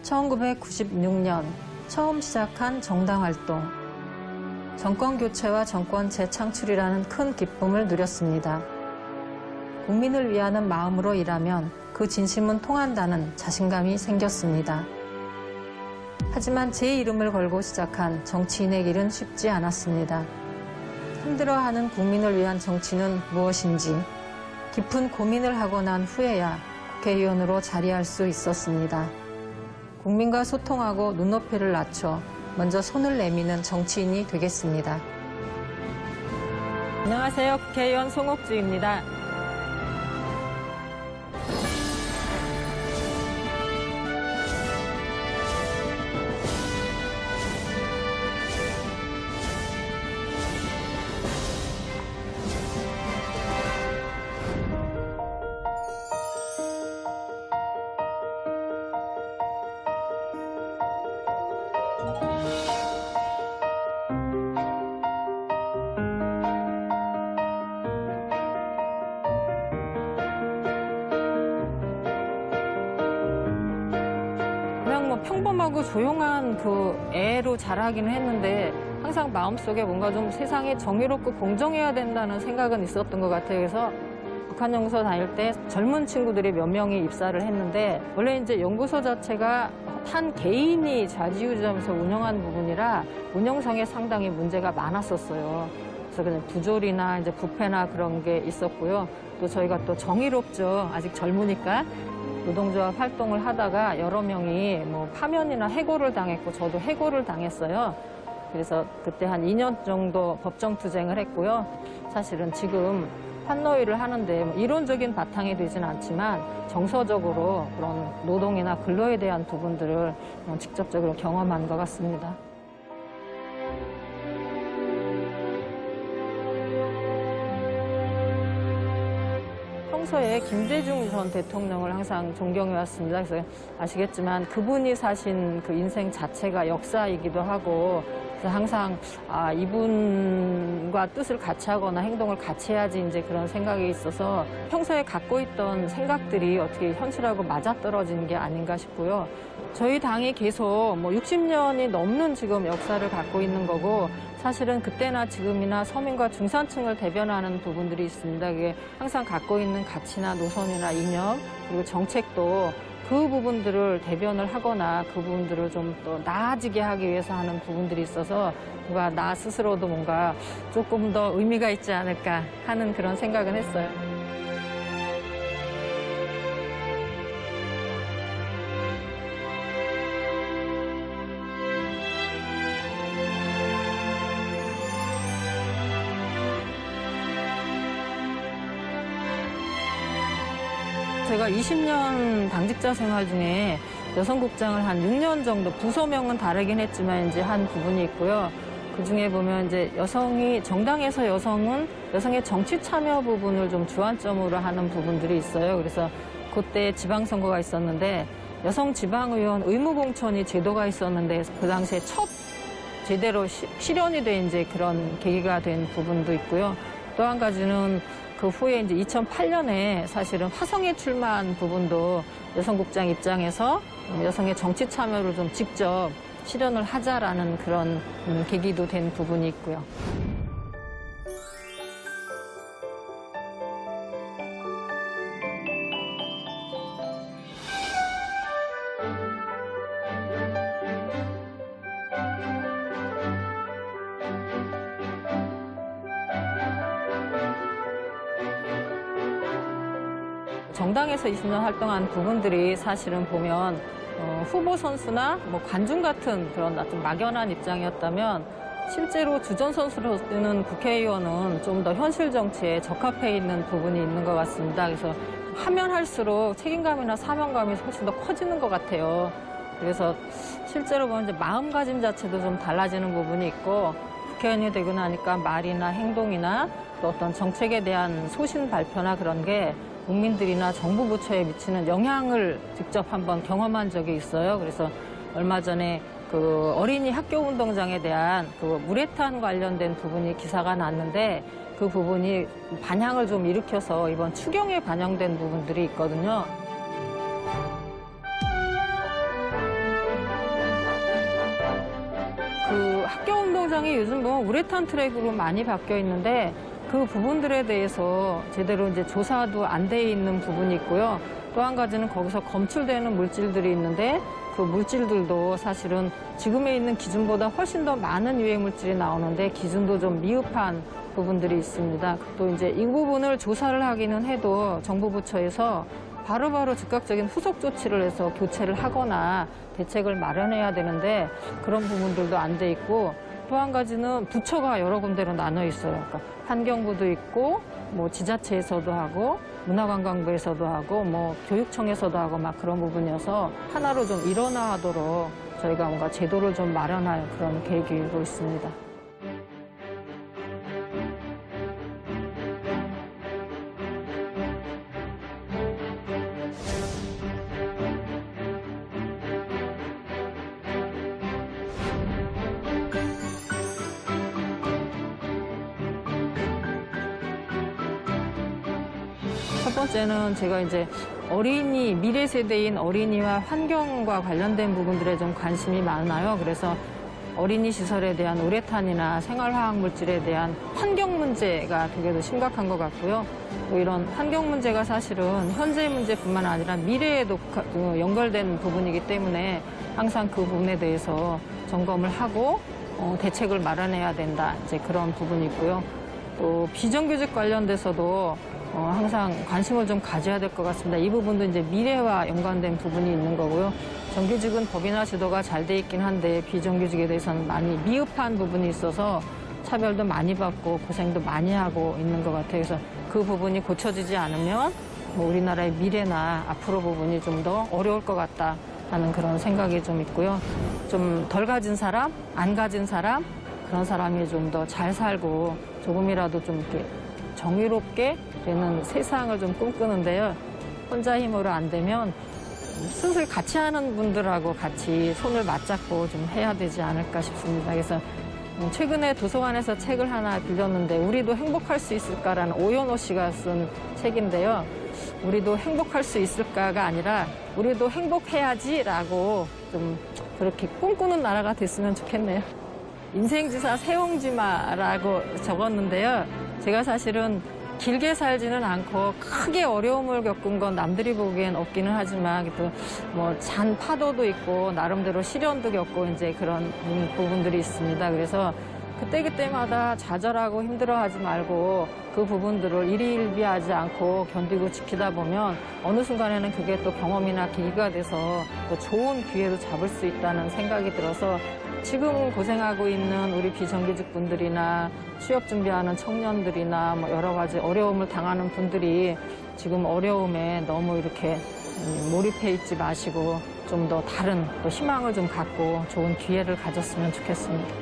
1996년 처음 시작한 정당 활동. 정권 교체와 정권 재창출이라는 큰 기쁨을 누렸습니다. 국민을 위하는 마음으로 일하면 그 진심은 통한다는 자신감이 생겼습니다. 하지만 제 이름을 걸고 시작한 정치인의 길은 쉽지 않았습니다. 힘들어하는 국민을 위한 정치는 무엇인지 깊은 고민을 하고 난 후에야 국회의원으로 자리할 수 있었습니다. 국민과 소통하고 눈높이를 낮춰 먼저 손을 내미는 정치인이 되겠습니다. 안녕하세요. 국회의원 송옥주입니다. 그냥 뭐 평범하고 조용한 그 애로 자라기는 했는데 항상 마음속에 뭔가 좀 세상에 정의롭고 공정해야 된다는 생각은 있었던 것 같아요. 그래서 북한연구소 다닐 때 젊은 친구들이 몇 명이 입사를 했는데 원래 이제 연구소 자체가 한 개인이 좌지우지하면서 운영한 부분이라 운영상에 상당히 문제가 많았었어요. 그래서 그냥 부조리나 이제 부패나 그런 게 있었고요. 또 저희가 또 정의롭죠. 아직 젊으니까. 노동조합 활동을 하다가 여러 명이 뭐 파면이나 해고를 당했고 저도 해고를 당했어요. 그래서 그때 한 2년 정도 법정 투쟁을 했고요. 사실은 지금 판노위를 하는데 뭐 이론적인 바탕이 되진 않지만 정서적으로 그런 노동이나 근로에 대한 부분들을 직접적으로 경험한 것 같습니다. 평소에 김대중 전 대통령을 항상 존경해왔습니다. 그래서 아시겠지만 그분이 사신 그 인생 자체가 역사이기도 하고 그래서 항상 이분과 뜻을 같이 하거나 행동을 같이 해야지 이제 그런 생각이 있어서 평소에 갖고 있던 생각들이 어떻게 현실하고 맞아떨어지는 게 아닌가 싶고요. 저희 당이 계속 뭐 60년이 넘는 지금 역사를 갖고 있는 거고 사실은 그때나 지금이나 서민과 중산층을 대변하는 부분들이 있습니다. 그게 항상 갖고 있는 가치나 노선이나 이념 그리고 정책도 그 부분들을 대변을 하거나 그 부분들을 좀 더 나아지게 하기 위해서 하는 부분들이 있어서 뭔가 나 스스로도 뭔가 조금 더 의미가 있지 않을까 하는 그런 생각은 했어요. 제가 20년 당직자 생활 중에 여성국장을 한 6년 정도 부서명은 다르긴 했지만 이제 한 부분이 있고요. 그 중에 보면 이제 정당에서 여성의 정치 참여 부분을 좀 주안점으로 하는 부분들이 있어요. 그래서 그때 지방선거가 있었는데 여성 지방의원 의무공천이 제도가 있었는데 그 당시에 첫 제대로 실현이 된 이제 그런 계기가 된 부분도 있고요. 또 한 가지는 그 후에 이제 2008년에 사실은 화성에 출마한 부분도 여성국장 입장에서 여성의 정치 참여를 좀 직접 실현을 하자라는 그런 계기도 된 부분이 있고요. 정당에서 20년 활동한 부분들이 사실은 보면 후보 선수나 뭐 관중 같은 그런 어떤 막연한 입장이었다면 실제로 주전 선수로 뜨는 국회의원은 좀 더 현실 정치에 적합해 있는 부분이 있는 것 같습니다. 그래서 하면 할수록 책임감이나 사명감이 훨씬 더 커지는 것 같아요. 그래서 실제로 보면 이제 마음가짐 자체도 좀 달라지는 부분이 있고 국회의원이 되고 나니까 말이나 행동이나 또 어떤 정책에 대한 소신 발표나 그런 게 국민들이나 정부 부처에 미치는 영향을 직접 한번 경험한 적이 있어요. 그래서 얼마 전에 그 어린이 학교 운동장에 대한 그 우레탄 관련된 부분이 기사가 났는데 그 부분이 반향을 좀 일으켜서 이번 추경에 반영된 부분들이 있거든요. 학교 운동장이 요즘 뭐 우레탄 트랙으로 많이 바뀌어 있는데 그 부분들에 대해서 제대로 이제 조사도 안 돼 있는 부분이 있고요. 또 한 가지는 거기서 검출되는 물질들이 있는데 그 물질들도 사실은 지금에 있는 기준보다 훨씬 더 많은 유해 물질이 나오는데 기준도 좀 미흡한 부분들이 있습니다. 또 이제 이 부분을 조사를 하기는 해도 정부 부처에서 바로바로 즉각적인 후속 조치를 해서 교체를 하거나 대책을 마련해야 되는데 그런 부분들도 안 돼 있고 또 한 가지는 부처가 여러 군데로 나눠 있어요. 그러니까 환경부도 있고 뭐 지자체에서도 하고 문화관광부에서도 하고 뭐 교육청에서도 하고 막 그런 부분이어서 하나로 좀 일원화하도록 저희가 뭔가 제도를 좀 마련할 그런 계획이고 있습니다. 첫 번째는 제가 이제 어린이, 미래 세대인 어린이와 환경과 관련된 부분들에 좀 관심이 많아요. 그래서 어린이 시설에 대한 우레탄이나 생활화학 물질에 대한 환경 문제가 되게 더 심각한 것 같고요. 또 이런 환경 문제가 사실은 현재 문제뿐만 아니라 미래에도 연결된 부분이기 때문에 항상 그 부분에 대해서 점검을 하고 대책을 마련해야 된다. 이제 그런 부분이 있고요. 또 비정규직 관련돼서도 항상 관심을 좀 가져야 될 것 같습니다. 이 부분도 이제 미래와 연관된 부분이 있는 거고요. 정규직은 법이나 제도가 잘 돼 있긴 한데 비정규직에 대해서는 많이 미흡한 부분이 있어서 차별도 많이 받고 고생도 많이 하고 있는 것 같아요. 그래서 그 부분이 고쳐지지 않으면 뭐 우리나라의 미래나 앞으로 부분이 좀 더 어려울 것 같다 하는 그런 생각이 좀 있고요. 좀 덜 가진 사람, 안 가진 사람, 그런 사람이 좀 더 잘 살고 조금이라도 좀 이렇게 정의롭게 되는 세상을 좀 꿈꾸는데요. 혼자 힘으로 안 되면 슬슬 같이 하는 분들하고 같이 손을 맞잡고 좀 해야 되지 않을까 싶습니다. 그래서 최근에 도서관에서 책을 하나 빌렸는데 우리도 행복할 수 있을까라는 오연호 씨가 쓴 책인데요. 우리도 행복할 수 있을까가 아니라 우리도 행복해야지라고 좀 그렇게 꿈꾸는 나라가 됐으면 좋겠네요. 인생지사 세옹지마라고 적었는데요. 제가 사실은 길게 살지는 않고 크게 어려움을 겪은 건 남들이 보기엔 없기는 하지만 또 뭐 잔 파도도 있고 나름대로 시련도 겪고 이제 그런 부분들이 있습니다. 그래서 그때그때마다 좌절하고 힘들어하지 말고 그 부분들을 일희일비하지 않고 견디고 지키다 보면 어느 순간에는 그게 또 경험이나 계기가 돼서 또 좋은 기회로 잡을 수 있다는 생각이 들어서 지금 고생하고 있는 우리 비정규직 분들이나 취업 준비하는 청년들이나 뭐 여러 가지 어려움을 당하는 분들이 지금 어려움에 너무 이렇게 몰입해 있지 마시고 좀 더 다른 또 희망을 좀 갖고 좋은 기회를 가졌으면 좋겠습니다.